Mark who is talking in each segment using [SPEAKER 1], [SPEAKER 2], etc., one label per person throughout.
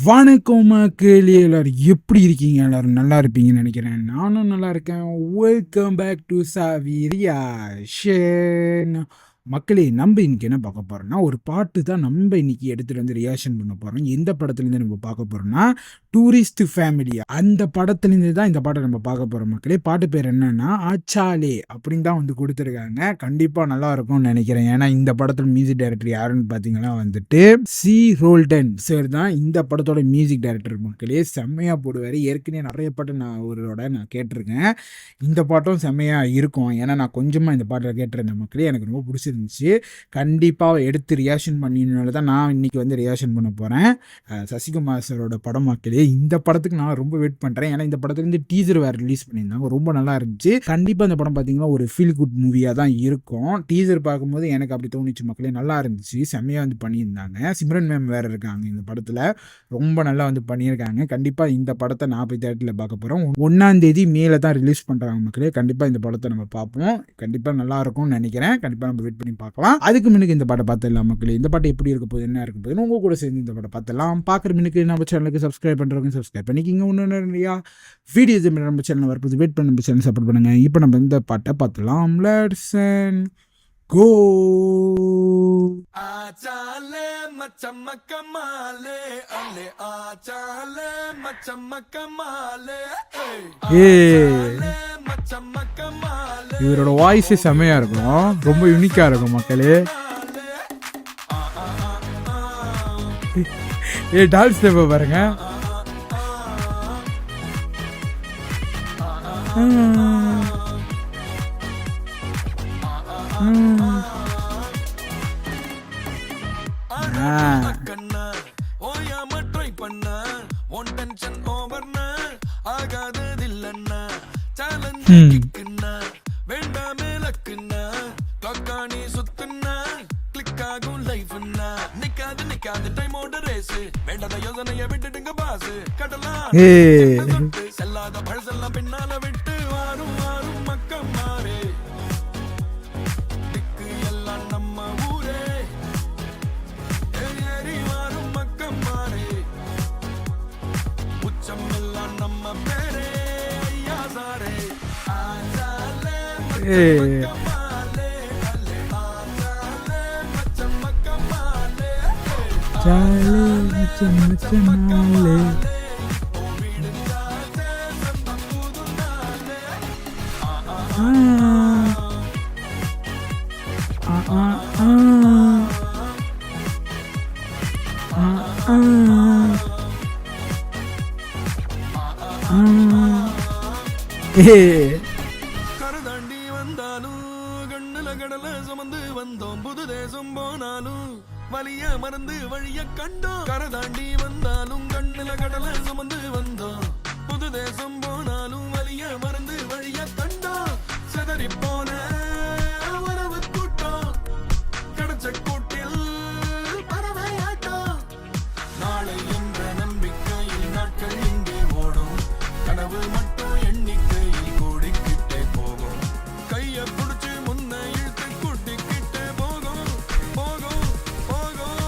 [SPEAKER 1] வணக்கம் மக்களே, எல்லாரும் எப்படி இருக்கீங்க? எல்லாரும் நல்லா இருப்பீங்கன்னு நினைக்கிறேன். நானும் நல்லா இருக்கேன். வெல்கம் பேக் டு சாவி ரியாக்ஷன். மக்களே, நம்ம இன்னைக்கு என்ன பார்க்க போறோம்னா, ஒரு பாட்டு தான் நம்ம இன்னைக்கு எடுத்துட்டு வந்து ரியாக்ஷன் பண்ண போறோம். எந்த படத்துலேருந்து நம்ம பார்க்க போறோம்னா, டூரிஸ்ட் ஃபேமிலி. அந்த படத்துலேருந்து தான் இந்த பாட்டை நம்ம பார்க்க போறோம் மக்களே. பாட்டு பேர் என்னன்னா ஆச்சாலே அப்படின்னு தான் வந்து கொடுத்துருக்காங்க. கண்டிப்பாக நல்லா இருக்கும்னு நினைக்கிறேன். ஏன்னா இந்த படத்தில் மியூசிக் டைரக்டர் யாருன்னு பார்த்தீங்கன்னா வந்துட்டு சி ரோல்டன் சார் தான் இந்த படத்தோட மியூசிக் டைரக்டர் மக்களே. செம்மையாக போடுவார். ஏற்கனவே நிறைய பாட்டு நான் கேட்டிருக்கேன். இந்த பாட்டும் செம்மையாக இருக்கும். ஏன்னா நான் கொஞ்சமாக இந்த பாட்டில் கேட்டிருந்தேன் மக்களே. எனக்கு ரொம்ப பிடிச்சிருந்துச்சு. கண்டிப்பாக எடுத்து ரியாக்ஷன் பண்ணினால தான் நான் இன்னைக்கு வந்து ரியாக்ஷன் பண்ண போகிறேன். சசிகுமார் சாரோட படம் மக்களே. இந்த படத்துக்கு நான் ரொம்ப வெயிட் பண்ணுறேன். ஏன்னா இந்த படத்துலேருந்து டீசர் வேறு ரிலீஸ் பண்ணியிருந்தாங்க. ரொம்ப நல்லா இருந்துச்சு. கண்டிப்பாக இந்த படம் பார்த்தீங்கன்னா ஒரு ஃபீல் குட் மூவியாக தான் இருக்கும். டீசர் பார்க்கும்போது எனக்கு அப்படி தோணுச்சு மக்களே. நல்லா இருந்துச்சு. செம்மையாக வந்து பண்ணியிருந்தாங்க. சிம்ரன் மேம் வேறு இருக்காங்க இந்த படத்தில். ரொம்ப நல்லா வந்து பண்ணியிருக்காங்க. கண்டிப்பாக இந்த படத்தை நான் போய் தேட்டரில் பார்க்க போகிறோம். 1ஆம் தேதி மேலே தான் ரிலீஸ் பண்ணுறாங்க மக்களே. கண்டிப்பாக இந்த படத்தை நம்ம பார்ப்போம். கண்டிப்பாக நல்லா இருக்கும்னு நினைக்கிறேன். கண்டிப்பாக நம்ம வெயிட் பண்ணி பார்க்கலாம். அதுக்கு முன்னுக்கு இந்த பாட்டை பார்த்துடலாம் மக்களே. இந்த பாட்டு எப்படி இருக்க போகுது, என்ன இருக்க போகுது, உங்க கூட சேர்ந்து இந்த பாட்டை பார்த்துடலாம். பார்க்குற முன்னுக்கு நம்ம சேனலுக்கு சப்ஸ்கிரைப் பண்ணுறவங்க சப்ஸ்கிரைப் பண்ணிக்கிங்க. ஒன்று இல்லையா வீடியோஸ் நம்ம சேனல் வரப்போது வெயிட் பண்ணி நம்ம சேனல் சப்போர்ட் பண்ணுங்க. இப்போ நம்ம இந்த பாட்டை பார்த்துலாம். Let's go.
[SPEAKER 2] ஆச்சாலே மச்சம்மக்கமாலே அல்லே ஆச்சாலே மச்சம்மக்கமாலே மச்சம்மக்கமாலே.
[SPEAKER 1] இவரோட வாய்ஸே செம்மையா இருக்கும். ரொம்ப யூனிக்கா இருக்கும் மக்களே. டான்ஸ் ஸ்டெப் பாருங்க.
[SPEAKER 2] செல்லாத பழசெல்லாம் பின்னால விட்டு வாரும் வாரும் மக்கள் மாறே. திக்கு எல்லாம் நம்ம ஊரே. ஏறி வாரும் மக்கள் மாறே. உச்சம் எல்லாம் நம்ம பேரே. ஐயா சாரே ஆச்சாலே மச்சம்மக்கமாலே அல்லே ஆச்சாலே மச்சம்மக்கமாலே
[SPEAKER 1] சாலே மச்சம்மக்கமாலே.
[SPEAKER 2] கரதாண்டி வந்தாலும் கண்ணுல கடலை சுமந்து வந்தோம். புது தேசம் போனாலும் வலிய மறந்து வழிய கண்டோம். கரதாண்டி வந்தாலும் கண்ணுல கடலை சுமந்து வந்தோம். புது தேசம் போனாலும் வலிய மறந்து வழிய கண்டோம். செதறி போன உறவு கூட்டம் கிடைச்ச கூட்டில் பறவையாட்டம். நாளை என்ற நம்பிக்கையில் நாட்கள் இங்கே ஓடும். கனவு மட்டும் எண்ணிக்கையில் கூடிக்கிட்டே போகும். கைய பிடிச்சு முன்ன இழுத்து கூட்டிக்கிட்டே போகும் போகும் போகும்.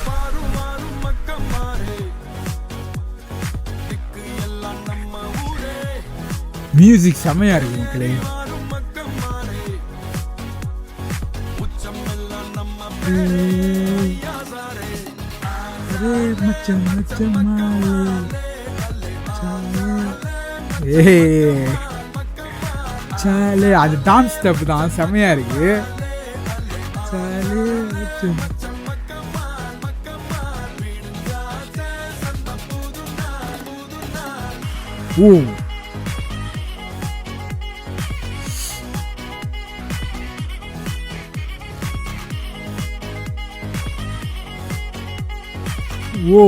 [SPEAKER 2] மாறும் மாறும் மக்கள் மாறே. திக்கு எல்லாம் நம்ம ஊரே.
[SPEAKER 1] மியூசிக் செம்மையா இருக்கு மக்களே.
[SPEAKER 2] மாறும் மக்கள் மாறே. உச்சம் எல்லாம் நம்ம பேரே. ஐயா சாரே
[SPEAKER 1] சாலே அது டான்ஸ் ஸ்டெப் தான் செம்மையா இருக்கு. சாலே ஓ ஓ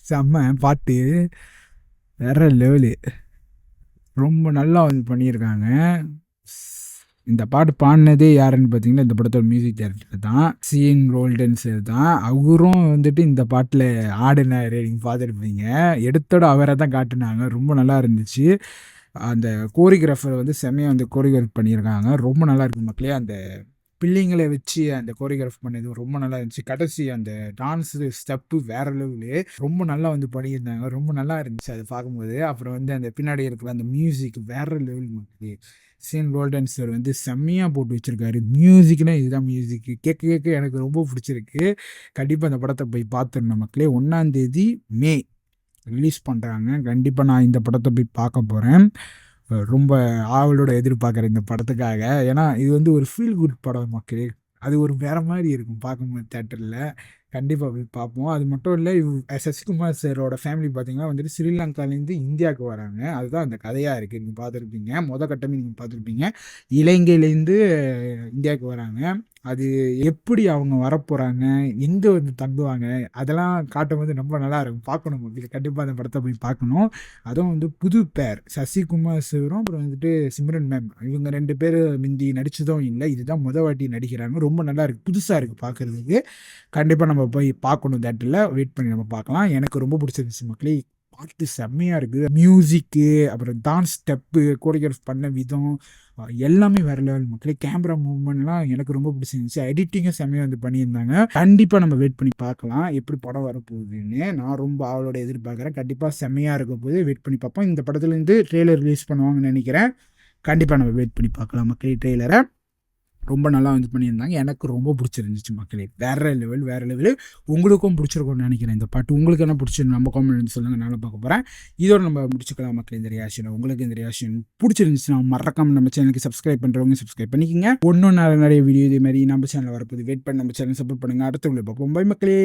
[SPEAKER 1] செம்ம பாட்டு, வேற லெவலு. ரொம்ப நல்லா வந்து பண்ணியிருக்காங்க. இந்த பாட்டு பாடுனதே யாருன்னு பார்த்தீங்கன்னா, இந்த படத்தோட மியூசிக் டைரக்டர் தான். சீன் ரோல்டன் சார் தான். அவரும் வந்துட்டு இந்த பாட்டுல ஆடுனாரு. நீங்க பார்த்துருப்பீங்க. எடுத்தோட அவர தான் காட்டுனாங்க. ரொம்ப நல்லா இருந்துச்சு. அந்த கோரியோகிராஃபர் வந்து செம்மையா வந்து கோரியோகிராஃப் பண்ணியிருக்காங்க. ரொம்ப நல்லா இருக்கு மக்களே. அந்த பிள்ளைங்கள வச்சு அந்த கோரியோகிராஃப் பண்ணது ரொம்ப நல்லா இருந்துச்சு. கடைசி அந்த டான்ஸு ஸ்டெப்பு வேற லெவலு. ரொம்ப நல்லா வந்து பண்ணியிருந்தாங்க. ரொம்ப நல்லா இருந்துச்சு அது பார்க்கும்போது. அப்புறம் வந்து அந்த பின்னாடி இருக்கிற அந்த மியூசிக் வேற லெவல் மக்களே. சீன் கோல்டன் சார் வந்து செம்மையா போட்டு வச்சிருக்காரு. மியூசிக்னா இதுதான் மியூசிக். கேட்க கேட்க எனக்கு ரொம்ப பிடிச்சிருக்கு. கண்டிப்பா அந்த படத்த போய் பார்த்துடணும் மக்களே. 1ஆம் தேதி மே ரிலீஸ் பண்றாங்க. கண்டிப்பா நான் இந்த படத்த போய் பார்க்க போறேன். ரொம்ப ஆவலோட எதிர்பார்க்குறேன் இந்த படத்துக்காக. ஏன்னா, இது வந்து ஒரு ஃபீல் குட் படம் மக்களே. அது ஒரு வேற மாரி இருக்கும் பார்க்கும்போது தியேட்டர்ல. கண்டிப்பா போய் பார்ப்போம். அது மட்டும் இல்ல, சசிகுமார் சாரோட ஃபேமிலி பார்த்தீங்கன்னா வந்துட்டு ஸ்ரீலங்காலேருந்து இந்தியாவுக்கு வராங்க. அதுதான் அந்த கதையா இருக்கு. நீங்க பார்த்துருப்பீங்க. கட்டமே நீங்க பார்த்துருப்பீங்க. இலங்கையிலேருந்து இந்தியாவுக்கு வராங்க. அது எப்படி அவங்க வரப்போறாங்க, எங்க வந்து தங்குவாங்க, அதெல்லாம் காட்டும்போது ரொம்ப நல்லாயிருக்கும். பார்க்கணும் மக்களே. கண்டிப்பா அந்த படத்த போய் பார்க்கணும். அதுவும் வந்து புது பேர் சசிகுமார் சாரும், அப்புறம் வந்துட்டு சிம்ரன் மேம். இவங்க 2 பேரு மிந்தி நடிச்சதும் இல்ல. இதுதான் வாட்டி நடிக்கிறாங்க. ரொம்ப நல்லா இருக்கு. புதுசா இருக்கு பார்க்கறதுக்கு. கண்டிப்பா நம்ம போய் பார்க்கணும் தியேட்டர்ல. வெயிட் பண்ணி நம்ம பார்க்கலாம். எனக்கு ரொம்ப பிடிச்சிருந்துச்சு மக்களே. பாட்டு செம்மையா இருக்கு. மியூசிக்கு, அப்புறம் டான்ஸ் ஸ்டெப்பு, கோரியோகிராஃப் பண்ண விதம் எல்லாமே வேற லெவல் மக்களே. கேமரா மூவ்மெண்ட்லாம் எனக்கு ரொம்ப பிடிச்சிருந்துச்சு. எடிட்டிங்கும் செம்மையா வந்து பண்ணியிருந்தாங்க. கண்டிப்பா நம்ம வெயிட் பண்ணி பார்க்கலாம். எப்படி படம் வரப்போகுதுன்னு. நான் ரொம்ப ஆவலோட எதிர்பார்க்குறேன். கண்டிப்பா செம்மையா இருக்க போது வெயிட் பண்ணி பார்ப்போம். இந்த படத்துலேருந்து ட்ரெய்லர் ரிலீஸ் பண்ணுவாங்கன்னு நினைக்கிறேன். கண்டிப்பா நம்ம வெயிட் பண்ணி பார்க்கலாம் மக்களே ட்ரெய்லரை. ரொம்ப நல்லா வந்து பண்ணியிருந்தாங்க. எனக்கு ரொம்ப பிடிச்சிருந்துச்சு மக்களே. வேற லெவல், வேற லெவலு. உங்களுக்கும் பிடிச்சிருக்கும்னு நினைக்கிறேன் இந்த பாட்டு. உங்களுக்கு என்ன பிடிச்சிருந்து நம்ம காமெண்ட் சொல்லுங்கள். நானும் பார்க்க போகிறேன். இதோட நம்ம முடிச்சுக்கலாம் மக்களே இந்த ரியாக்ஷன். உங்களுக்கு இந்த ரியாக்ஷன் பிடிச்சிருந்துச்சுன்னா மறக்காம நம்ம சேனலுக்கு சப்ஸ்கிரைப் பண்ணுறவங்க சப்ஸ்கிரைப் பண்ணிக்கோங்க. ஒன்றும் நிறைய வீடியோ இதே மாதிரி நம்ம சேனலில் வரப்போது. வெயிட் பண்ணி நம்ம சேனல் சப்போர்ட் பண்ணுங்கள். அடுத்த பார்ப்போம். பை மக்களே.